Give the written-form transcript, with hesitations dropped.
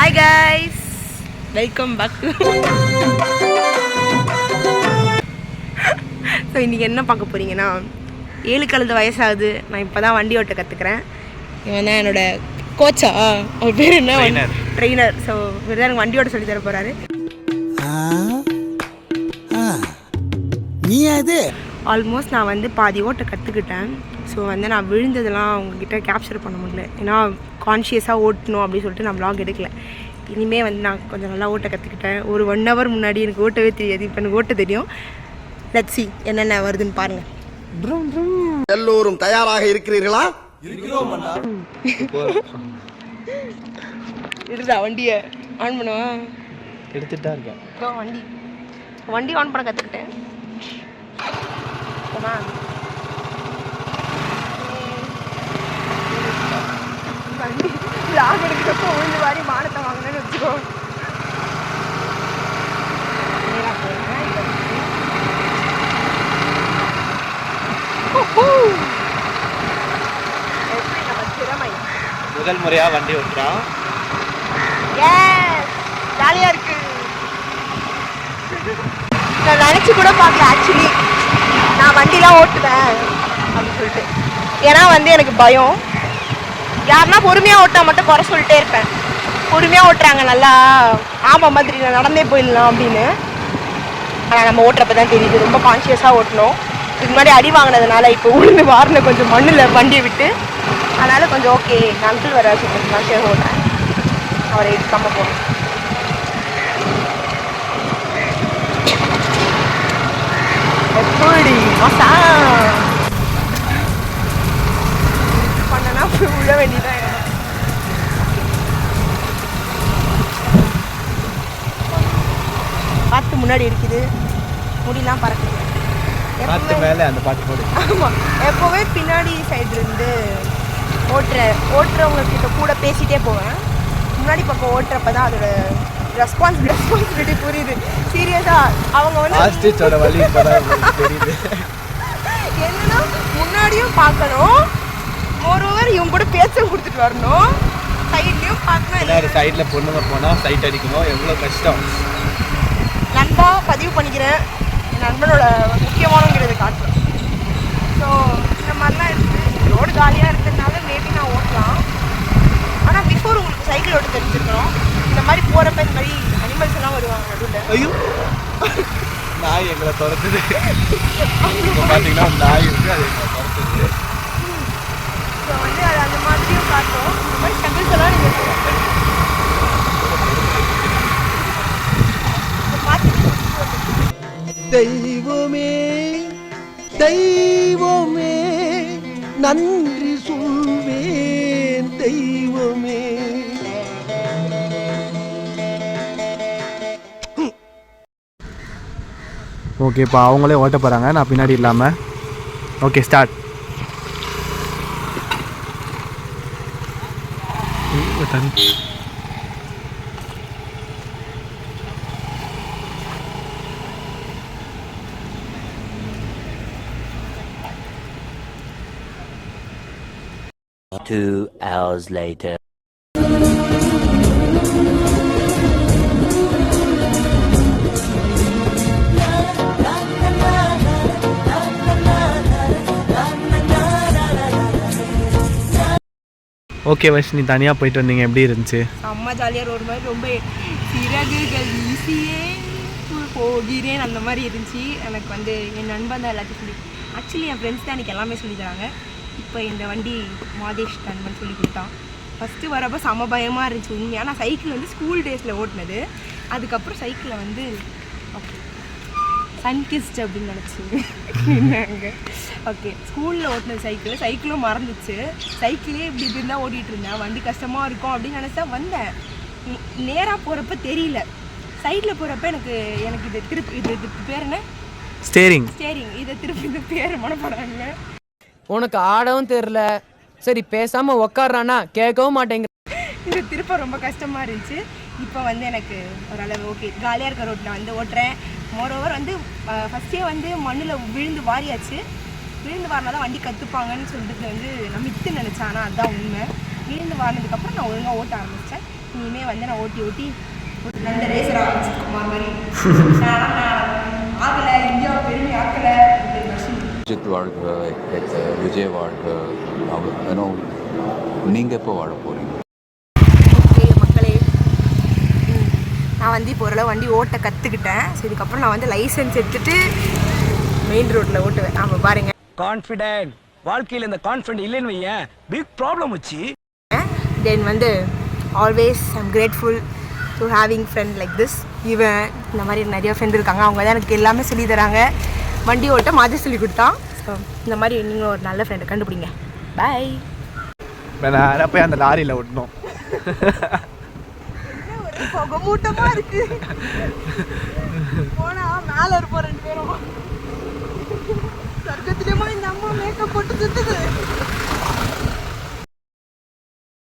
Hi guys, welcome back to so இன்றைக்கி என்ன பார்க்க போகிறீங்கன்னா, 7 கழுது வயசாகுது. நான் இப்போ தான் வண்டி ஓட்ட கற்றுக்குறேன். இவன் தான் என்னோட கோச்சா, அவர் பேர் என்ன, ட்ரெயினர். ஸோ இவர் தான் எனக்கு வண்டி ஓட்ட சொல்லி தர போகிறாரு. நீ அது ஆல்மோஸ்ட் நான் வந்து பாதி ஓட்ட கற்றுக்கிட்டேன். ஸோ வந்து நான் விழுந்ததெல்லாம் அவங்கக்கிட்ட கேப்சர் பண்ண முடியல, ஏன்னா கான்ஷியஸாக ஓட்டணும் அப்படின்னு சொல்லிட்டு நான் வ்ளாக் எடுக்கல. இனிமேல் வந்து நான் கொஞ்சம் நல்லா ஓட்ட கற்றுக்கிட்டேன். ஒரு 1 hour முன்னாடி எனக்கு ஓட்டவே தெரியாது, இப்போ எனக்கு ஓட்ட தெரியும். லெட்ஸ் see என்னென்ன வருதுன்னு பாருங்கள். எல்லோரும் தயாராக இருக்கிறீர்களா? எடுடா வண்டியை ஆன் பண்ணுவா. எடுத்துட்டு தான் இருக்கேன். வண்டி ஆன் பண்ண கற்றுக்கிட்டேன். வண்டி லாக் எடுக்கிறப்போ உழுந்து வாரி மானத்தை வாங்கினேன்னு வச்சுக்கோ. எப்படி நம்ம திறமை முதல் முறையா வண்டி ஓட்டுறான். ஜாலியா இருக்கு. நான் நினைச்சு கூட பார்க்கல ஆக்சுவலி நான் வண்டிலாம் ஓட்டுவேன் அப்படின்னு சொல்லிட்டு. ஏன்னா வந்து எனக்கு பயம். யாருன்னா பொறுமையாக ஓட்டா மட்டும் குறை சொல்லிட்டே இருப்பேன். பொறுமையாக ஓட்டுறாங்க நல்லா, ஆமாம் மாதிரி நான் நடந்தே போயிடலாம் அப்படின்னு. ஆனால் நம்ம ஓட்டுறப்ப தான் தெரியுது ரொம்ப கான்ஷியஸாக ஓட்டணும். இதுக்கு முன்னாடி அடி வாங்கினதுனால இப்போ உளுந்து வாரின கொஞ்சம் மண்ணில் வண்டியை விட்டு, அதனால் கொஞ்சம் ஓகே. நான் அங்கிள் வர கொஞ்சம் கான்ஷியஸாக ஓட்டுறேன். அவரை எடுக்காமல் போகணும். எப்படி மசா பண்ணனா உள்ள வேண்டியதான். பாட்டு முன்னாடி இருக்குது, முடியெல்லாம் பறக்குது. பாட்டு மேலே அந்த பாட்டு போடு. ஆமாம், எப்போவே பின்னாடி சைட்லேருந்து ஓட்டுறவங்க கிட்ட கூட பேசிகிட்டே போவேன். முன்னாடி பக்கம் ஓட்டுறப்ப தான் அதோட ரெஸ்பான்சிபிலிட்டி புரியுது. சீரியஸாக அவங்க வந்து வழி தெரியுது. என்னன்னா முன்னாடியும் பார்க்கணும், மோரோவர் இவங்க கூட பேச்சும் கொடுத்துட்டு வரணும், சைட்லேயும் பார்க்கணும். சைடில் பொண்ணுங்க போனால் சைட் அடிக்கணும், எவ்வளோ கஷ்டம். நண்பா பதிவு பண்ணிக்கிறேன், என் நண்பனோட முக்கியமானங்கிறத காட்டுறேன். ஸோ இந்த மாதிரிலாம் இருக்குது. ரோடு காலியாக இருக்கிறதுனால மேபி நான் ஓட்டலாம். ஆனால் பிஃபோர் உங்களுக்கு சைக்கிள் ஓட்ட தெரிஞ்சிருக்கணும். இந்த மாதிரி போகிறப்ப இந்த மாதிரி அனிமல்ஸ் எல்லாம் வருவாங்க நடுவில். ஐயோ, நாய் எங்களை துரத்துது. இப்போ பார்த்தீங்கன்னா நாய் இருக்குது, அது எங்களை துரத்துது. ஸோ வந்து அது அந்த மாதிரியும் காட்டும். இந்த மாதிரி ஸ்ட்ரகிள்ஸ் எல்லாம் நீங்கள் தெய்வமே தெய்வமே நன்றி சொல்வேன் தெய்வமே. ஓகே, இப்போ அவங்களே ஓட்ட போகிறாங்க, நான் பின்னாடி இல்லாமல். Okay, start. Two hours later. Okay Varshini, தனியாக போயிட்டு வந்தீங்க, எப்படி இருந்துச்சு? செம்ம ஜாலியாக ரோடு மாதிரி ரொம்ப சிறகுகள் வீசியே போகிறேன் அந்த மாதிரி இருந்துச்சு. எனக்கு வந்து என் நண்பன் தான் எல்லாத்தையும் சொல்லி, ஆக்சுவலி என் ஃப்ரெண்ட்ஸ் தான் எனக்கு எல்லாமே சொல்லி தராங்க. இப்போ இந்த வண்டி மாதேஷ் நண்பன் சொல்லி கொடுத்தான். ஃபஸ்ட்டு வரப்போ செம பயமாக இருந்துச்சு உண்மையாக. நான் சைக்கிள் வந்து ஸ்கூல் டேஸில் ஓட்டினது. அதுக்கப்புறம் சைக்கிளை வந்து ஓகே சன்கிஸ்ட் அப்படின்னு நினச்சிங்க. ஓகே, ஸ்கூலில் ஓட்டினது சைக்கிளும் மறந்துச்சு. சைக்கிளே இப்படி இருந்தால் ஓட்டிகிட்டு இருந்தேன். வண்டி கஷ்டமாக இருக்கும் அப்படின்னு நினச்சா வந்தேன். நேராக போகிறப்ப தெரியல, சைடில் போகிறப்ப எனக்கு இது திருப்பி இது பேர் என்ன, ஸ்டேரிங். இதை திருப்பி இந்த பேர் மனப்படாங்க. உனக்கு ஆடவும் தெரில, சரி பேசாமல் உக்காடுறானா கேட்கவும் மாட்டேங்க. இது திருப்ப ரொம்ப கஷ்டமாக இருந்துச்சு. இப்போ வந்து எனக்கு ஓரளவு ஓகே, ஜாலியாக இருக்க ரோட்டில் வந்து ஓட்டுறேன். மோரோவர் வந்து ஃபஸ்ட்டே வந்து மண்ணில் விழுந்து வாரியாச்சு. விழுந்து வாரினா தான் வண்டி கற்றுப்பாங்கன்னு சொல்லிட்டு வந்து நான் மித்து நினச்சேன். ஆனால் அதுதான் உண்மை. விழுந்து வாரினதுக்கப்புறம் நான் ஒழுங்காக ஓட்ட ஆரம்பித்தேன். இனிமேல் வந்து நான் ஓட்டி நல்ல ரேசராக வச்சுக்குமார் மாதிரி ஆகலை இந்தியா பெருமை ஆக்கலை அஜித் வாழ்க விஜய் வாழ்க நீங்கள் எப்போ வாழ போகிறீங்க? ஓகே மக்களே, நான் வந்து இப்போ ஓரளவு வண்டி ஓட்ட கற்றுக்கிட்டேன். ஸோ இதுக்கப்புறம் நான் வந்து லைசன்ஸ் எடுத்துகிட்டு மெயின் ரோட்டில் ஓட்டுவேன். ஆமாம் பாருங்கள், கான்ஃபிடென்ட் வாழ்க்கையில் இந்த கான்ஃபிடென்ட் இல்லைன்னு வையேன் பிக் ப்ராப்ளம் வச்சு. தென் வந்து always I'm grateful to having friend like this. இவன் இந்த மாதிரி நிறைய ஃப்ரெண்ட் இருக்காங்க, அவங்க தான் எனக்கு எல்லாமே சொல்லி தராங்க. வண்டி ஓட்ட மாதிரி சொல்லி கொடுத்தான். ஸோ இந்த மாதிரி நீங்களும் ஒரு நல்ல ஃப்ரெண்டை கண்டுபிடிங்க. பாய். நான் போய் அந்த லாரியில் ஓட்டணும். புகை மூட்டமா இருக்கு. போனா மேல இருப்போம் 2 பேரும். சொர்க்கத்திலேயுமா இந்த அம்மா மேக்கப் போட்டு சுத்துது.